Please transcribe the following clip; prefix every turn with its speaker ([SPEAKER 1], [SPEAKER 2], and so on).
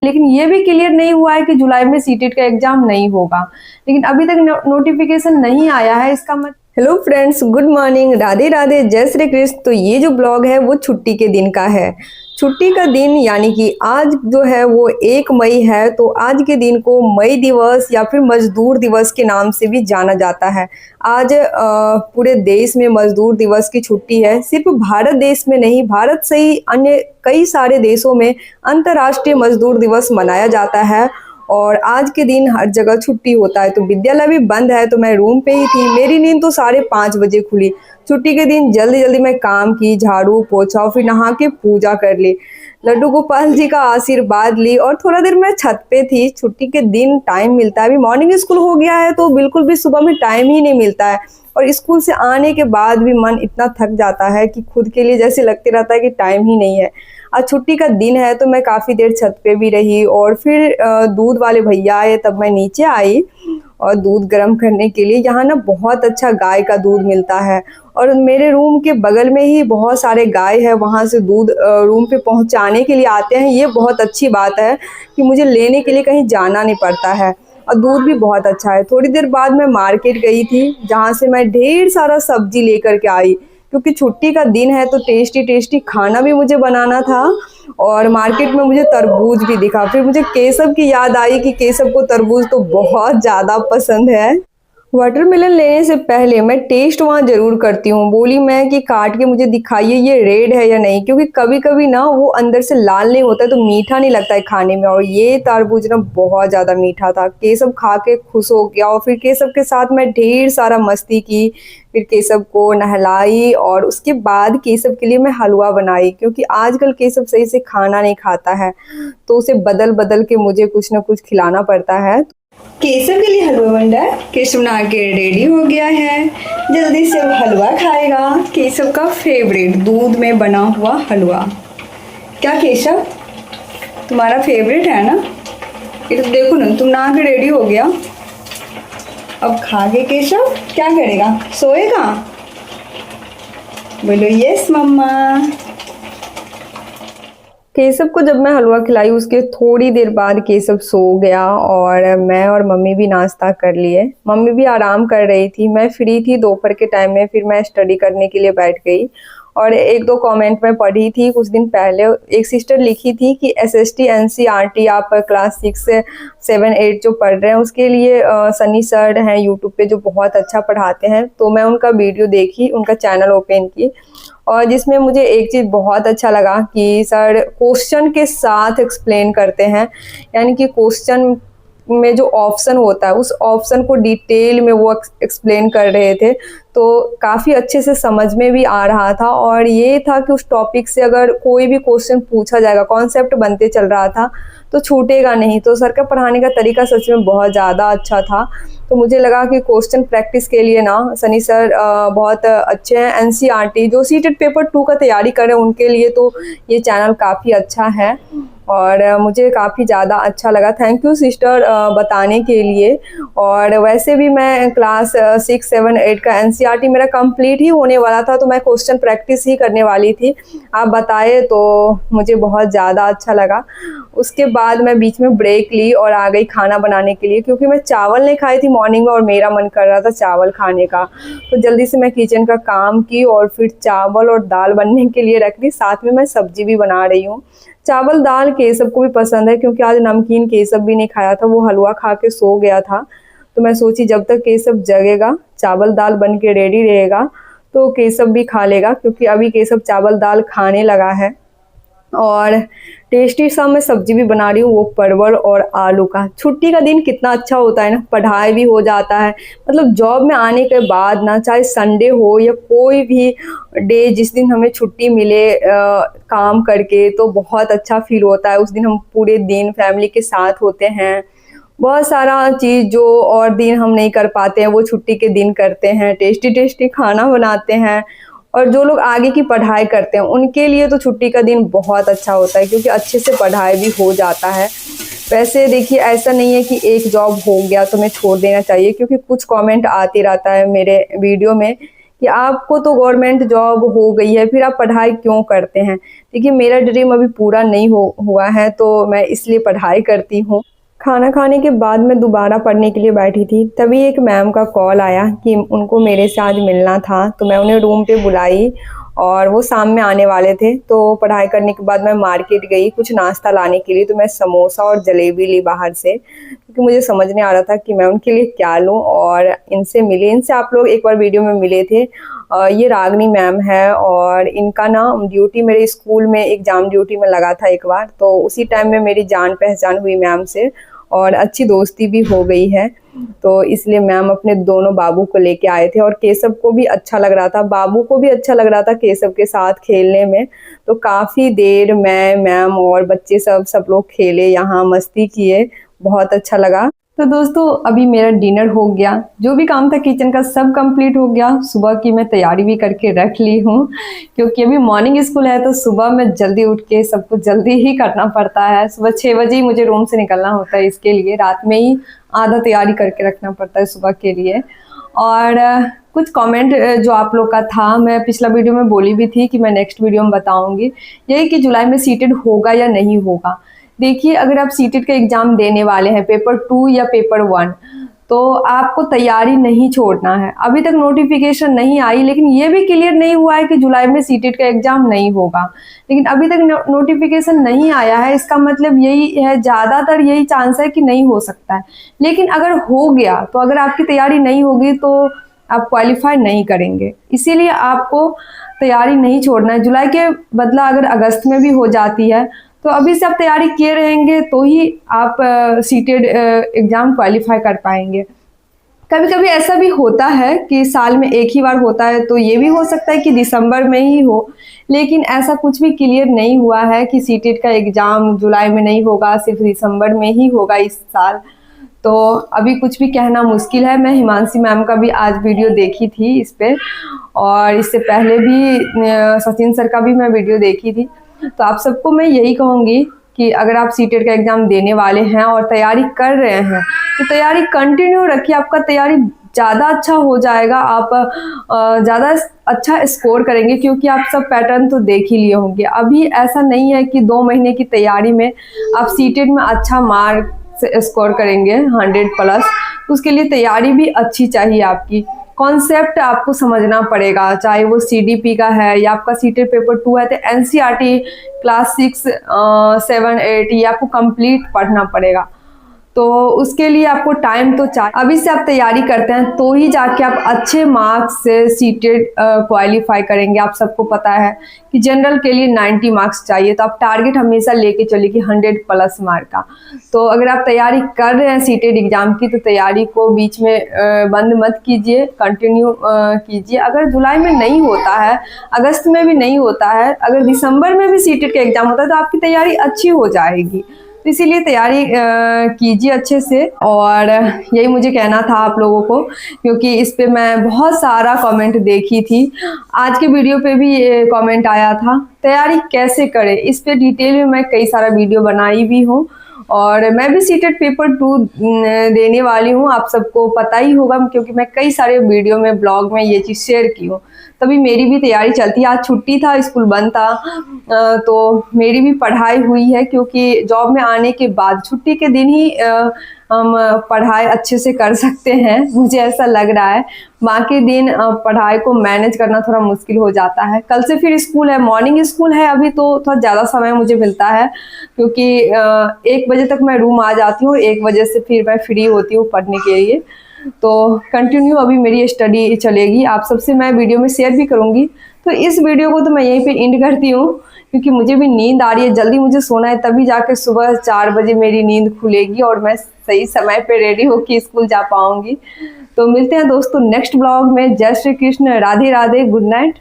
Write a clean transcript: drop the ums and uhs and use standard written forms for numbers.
[SPEAKER 1] लेकिन ये भी क्लियर नहीं हुआ है कि जुलाई में सीटेट का एग्जाम नहीं होगा। लेकिन अभी तक नोटिफिकेशन नहीं आया है, इसका मतलब। Hello friends, good morning, Radhe Radhe, जय श्री कृष्ण। तो ये जो ब्लॉग है वो छुट्टी के दिन का है। छुट्टी का दिन यानी कि आज जो है वो 1 मई है। तो आज के दिन को मई दिवस या फिर मजदूर दिवस के नाम से भी जाना जाता है। आज पूरे देश में मजदूर दिवस की छुट्टी है। सिर्फ भारत देश में नहीं, भारत से ही अन्य कई सारे देशों में अंतर्राष्ट्रीय मजदूर दिवस मनाया जाता है। और आज के दिन हर जगह छुट्टी होता है। तो विद्यालय भी बंद है, तो मैं रूम पे ही थी। मेरी नींद तो 5:30 बजे खुली। छुट्टी के दिन जल्दी जल्दी मैं काम की, झाड़ू पोछा और फिर नहा के पूजा कर ली, लड्डू गोपाल जी का आशीर्वाद ली और थोड़ा देर मैं छत पे थी। छुट्टी के दिन टाइम मिलता है, अभी मॉर्निंग स्कूल हो गया है तो बिल्कुल भी सुबह में टाइम ही नहीं मिलता है। और स्कूल से आने के बाद भी मन इतना थक जाता है कि खुद के लिए जैसे लगते रहता है कि टाइम ही नहीं है। आज छुट्टी का दिन है तो मैं काफ़ी देर छत पे भी रही और फिर दूध वाले भैया आए तब मैं नीचे आई और दूध गर्म करने के लिए। यहाँ ना बहुत अच्छा गाय का दूध मिलता है और मेरे रूम के बगल में ही बहुत सारे गाय है, वहाँ से दूध रूम पे पहुँचाने के लिए आते हैं। ये बहुत अच्छी बात है कि मुझे लेने के लिए कहीं जाना नहीं पड़ता है और दूध भी बहुत अच्छा है। थोड़ी देर बाद मैं मार्केट गई थी, जहाँ से मैं ढेर सारा सब्जी लेकर के आई, क्योंकि छुट्टी का दिन है तो टेस्टी टेस्टी खाना भी मुझे बनाना था। और मार्केट में मुझे तरबूज भी दिखा, फिर मुझे केसव की याद आई कि केसव को तरबूज तो बहुत ज़्यादा पसंद है। वाटरमेलन लेने से पहले मैं टेस्ट वहाँ ज़रूर करती हूँ। बोली मैं कि काट के मुझे दिखाइए ये रेड है या नहीं, क्योंकि कभी कभी ना वो अंदर से लाल नहीं होता है तो मीठा नहीं लगता है खाने में। और ये तरबूज ना बहुत ज़्यादा मीठा था। केसव खा के खुश हो गया और फिर केसव के साथ मैं ढेर सारा मस्ती की। फिर केसव को नहलाई और उसके बाद केसव के लिए मैं हलवा बनाई, क्योंकि आजकल केसव सही से खाना नहीं खाता है तो उसे बदल बदल के मुझे कुछ ना कुछ खिलाना पड़ता है। केसव के लिए हलवा बन रहा है। केसव नहा के रेडी हो गया है, जल्दी से वो हलवा खाएगा। केसव का फेवरेट दूध में बना हुआ हलवा। क्या केशव तुम्हारा फेवरेट है ना? ये तो देखो ना, तुम नहा के रेडी हो गया, अब खा के केशव क्या करेगा? सोएगा? बोलो यस मम्मा। केसव को जब मैं हलवा खिलाई उसके थोड़ी देर बाद केसव सो गया और मैं और मम्मी भी नाश्ता कर लिए। मम्मी भी आराम कर रही थी, मैं फ्री थी दोपहर के टाइम में। फिर मैं स्टडी करने के लिए बैठ गई और 1-2 कमेंट में पढ़ी थी कुछ दिन पहले। एक सिस्टर लिखी थी कि एसएसटी एनसीईआरटी आप क्लास 6 से 7 8 जो पढ़ रहे हैं उसके लिए सनी सर हैं यूट्यूब पे जो बहुत अच्छा पढ़ाते हैं। तो मैं उनका वीडियो देखी, उनका चैनल ओपन की और जिसमें मुझे एक चीज़ बहुत अच्छा लगा कि सर क्वेश्चन के साथ एक्सप्लेन करते हैं। यानी कि क्वेश्चन में जो ऑप्शन होता है उस ऑप्शन को डिटेल में वो एक्सप्लेन कर रहे थे, तो काफ़ी अच्छे से समझ में भी आ रहा था। और ये था कि उस टॉपिक से अगर कोई भी क्वेश्चन पूछा जाएगा, कॉन्सेप्ट बनते चल रहा था तो छूटेगा नहीं। तो सर का पढ़ाने का तरीका सच में बहुत ज़्यादा अच्छा था। तो मुझे लगा कि क्वेश्चन प्रैक्टिस के लिए ना सनी सर बहुत अच्छे हैं। एनसीईआरटी जो सीटेट पेपर 2 का तैयारी कर रहे हैं उनके लिए तो ये चैनल काफ़ी अच्छा है और मुझे काफ़ी ज़्यादा अच्छा लगा। थैंक यू सिस्टर बताने के लिए। और वैसे भी मैं क्लास 6 7 8 का एनसीईआरटी मेरा कंप्लीट ही होने वाला था, तो मैं क्वेश्चन प्रैक्टिस ही करने वाली थी। आप बताए तो मुझे बहुत ज़्यादा अच्छा लगा। उसके बाद मैं बीच में ब्रेक ली और आ गई खाना बनाने के लिए, क्योंकि मैं चावल नहीं खाई थी मॉर्निंग में और मेरा मन कर रहा था चावल खाने का। तो जल्दी से मैं किचन का काम की और फिर चावल और दाल बनने के लिए रख दी। साथ में मैं सब्जी भी बना रही हूँ। चावल दाल केसव को भी पसंद है, क्योंकि आज नमकीन केसव भी नहीं खाया था, वो हलवा खा के सो गया था। तो मैं सोची जब तक केसव जगेगा चावल दाल बन के रेडी रहेगा तो केसव भी खा लेगा, क्योंकि अभी केसव चावल दाल खाने लगा है। और टेस्टी सा मैं सब्जी भी बना रही हूँ, वो परवल और आलू का। छुट्टी का दिन कितना अच्छा होता है ना, पढ़ाई भी हो जाता है। मतलब जॉब में आने के बाद ना, चाहे संडे हो या कोई भी डे जिस दिन हमें छुट्टी मिले काम करके, तो बहुत अच्छा फील होता है। उस दिन हम पूरे दिन फैमिली के साथ होते हैं। बहुत सारा चीज़ जो और दिन हम नहीं कर पाते हैं वो छुट्टी के दिन करते हैं। टेस्टी टेस्टी खाना बनाते हैं। और जो लोग आगे की पढ़ाई करते हैं उनके लिए तो छुट्टी का दिन बहुत अच्छा होता है, क्योंकि अच्छे से पढ़ाई भी हो जाता है। वैसे देखिए ऐसा नहीं है कि एक जॉब हो गया तो मैं छोड़ देना चाहिए, क्योंकि कुछ कमेंट आते रहता है मेरे वीडियो में कि आपको तो गवर्नमेंट जॉब हो गई है, फिर आप पढ़ाई क्यों करते हैं। देखिए मेरा ड्रीम अभी पूरा नहीं हुआ है, तो मैं इसलिए पढ़ाई करती हूँ। खाना खाने के बाद मैं दोबारा पढ़ने के लिए बैठी थी, तभी एक मैम का कॉल आया कि उनको मेरे से आज मिलना था। तो मैं उन्हें रूम पे बुलाई और वो शाम में आने वाले थे। तो पढ़ाई करने के बाद मैं मार्केट गई कुछ नाश्ता लाने के लिए। तो मैं समोसा और जलेबी ली बाहर से, क्योंकि मुझे समझ नहीं आ रहा था कि मैं उनके लिए क्या लूँ। और इनसे मिले, इनसे आप लोग एक बार वीडियो में मिले थे। ये रागनी मैम है और इनका ना ड्यूटी मेरे स्कूल में एग्ज़ाम ड्यूटी में लगा था एक बार। तो उसी टाइम में मेरी जान पहचान हुई मैम से और अच्छी दोस्ती भी हो गई है। तो इसलिए मैम अपने दोनों बाबू को लेके आए थे और केशव को भी अच्छा लग रहा था, बाबू को भी अच्छा लग रहा था केशव के साथ खेलने में। तो काफ़ी देर मैं, मैम और बच्चे सब लोग खेले, यहाँ मस्ती किए, बहुत अच्छा लगा। तो दोस्तों अभी मेरा डिनर हो गया, जो भी काम था किचन का सब कंप्लीट हो गया। सुबह की मैं तैयारी भी करके रख ली हूँ, क्योंकि अभी मॉर्निंग स्कूल है तो सुबह में जल्दी उठ के सब कुछ जल्दी ही करना पड़ता है। सुबह 6 बजे ही मुझे रूम से निकलना होता है, इसके लिए रात में ही आधा तैयारी करके रखना पड़ता है सुबह के लिए। और कुछ कमेंट जो आप लोग का था, मैं पिछला वीडियो में बोली भी थी कि मैं नेक्स्ट वीडियो में बताऊंगी, यही कि जुलाई में सीटेड होगा या नहीं होगा। देखिए अगर आप सीटेट का एग्ज़ाम देने वाले हैं पेपर 2 या पेपर 1, तो आपको तैयारी नहीं छोड़ना है। अभी तक नोटिफिकेशन नहीं आई, लेकिन ये भी क्लियर नहीं हुआ है कि जुलाई में सीटेट का एग्ज़ाम नहीं होगा। लेकिन अभी तक नोटिफिकेशन नहीं आया है, इसका मतलब यही है, ज़्यादातर यही चांस है कि नहीं हो सकता है। लेकिन अगर हो गया तो अगर आपकी तैयारी नहीं होगी तो आप क्वालिफाई नहीं करेंगे। इसीलिए आपको तैयारी नहीं छोड़ना है। जुलाई के बदला अगर अगस्त में भी हो जाती है तो अभी से आप तैयारी किए रहेंगे तो ही आप सीटेड एग्ज़ाम क्वालिफाई कर पाएंगे। कभी कभी ऐसा भी होता है कि साल में एक ही बार होता है, तो ये भी हो सकता है कि दिसंबर में ही हो। लेकिन ऐसा कुछ भी क्लियर नहीं हुआ है कि सीटेट का एग्ज़ाम जुलाई में नहीं होगा, सिर्फ दिसंबर में ही होगा इस साल। तो अभी कुछ भी कहना मुश्किल है। मैं हिमांशी मैम का भी आज वीडियो देखी थी इस पर, और इससे पहले भी सचिन सर का भी मैं वीडियो देखी थी। तो आप सबको मैं यही कहूँगी कि अगर आप सीटेट का एग्ज़ाम देने वाले हैं और तैयारी कर रहे हैं तो तैयारी कंटिन्यू रखिए, आपका तैयारी ज़्यादा अच्छा हो जाएगा, आप ज़्यादा अच्छा स्कोर करेंगे, क्योंकि आप सब पैटर्न तो देख ही लिए होंगे। अभी ऐसा नहीं है कि 2 महीने की तैयारी में आप सीटेट में अच्छा मार्क स्कोर करेंगे 100+। उसके लिए तैयारी भी अच्छी चाहिए, आपकी कॉन्सेप्ट आपको समझना पड़ेगा, चाहे वो सीडीपी का है या आपका सीटेट पेपर 2 है तो एनसीईआरटी क्लास 6, 7, 8 ये आपको कंप्लीट पढ़ना पड़ेगा। तो उसके लिए आपको टाइम तो चाहिए। अभी से आप तैयारी करते हैं तो ही जाके आप अच्छे मार्क्स से सीटेट क्वालिफाई करेंगे। आप सबको पता है कि जनरल के लिए 90 मार्क्स चाहिए, तो आप टारगेट हमेशा लेके चलिए कि 100+ मार्क का। तो अगर आप तैयारी कर रहे हैं सीटेट एग्ज़ाम की तो तैयारी को बीच में बंद मत कीजिए, कंटिन्यू कीजिए। अगर जुलाई में नहीं होता है, अगस्त में भी नहीं होता है, अगर दिसंबर में भी सीटेट का एग्ज़ाम होता है तो आपकी तैयारी अच्छी हो जाएगी। तो इसीलिए तैयारी कीजिए अच्छे से। और यही मुझे कहना था आप लोगों को, क्योंकि इस पे मैं बहुत सारा कमेंट देखी थी। आज के वीडियो पे भी ये कमेंट आया था, तैयारी कैसे करें। इस पे डिटेल में मैं कई सारा वीडियो बनाई भी हूँ, और मैं भी सीटेट पेपर 2 देने वाली हूँ। आप सबको पता ही होगा, क्योंकि मैं कई सारे वीडियो में, ब्लॉग में ये चीज़ शेयर की हूँ। तभी मेरी भी तैयारी चलती है। आज छुट्टी था, स्कूल बंद था, तो मेरी भी पढ़ाई हुई है, क्योंकि जॉब में आने के बाद छुट्टी के दिन ही हम पढ़ाई अच्छे से कर सकते हैं, मुझे ऐसा लग रहा है। बाकी दिन पढ़ाई को मैनेज करना थोड़ा मुश्किल हो जाता है। कल से फिर स्कूल है, मॉर्निंग स्कूल है, अभी तो थोड़ा ज़्यादा समय मुझे मिलता है, क्योंकि 1 बजे तक मैं रूम आ जाती हूँ, 1 बजे से फिर मैं फ्री होती हूँ पढ़ने के लिए। तो कंटिन्यू अभी मेरी स्टडी चलेगी, आप सबसे मैं वीडियो में शेयर भी करूँगी। तो इस वीडियो को तो मैं यहीं पे एंड करती हूँ, क्योंकि मुझे भी नींद आ रही है, जल्दी मुझे सोना है, तभी जाके सुबह 4 बजे मेरी नींद खुलेगी और मैं सही समय पे रेडी होकर स्कूल जा पाऊँगी। तो मिलते हैं दोस्तों नेक्स्ट ब्लॉग में। जय श्री कृष्ण, राधे राधे, गुड नाइट।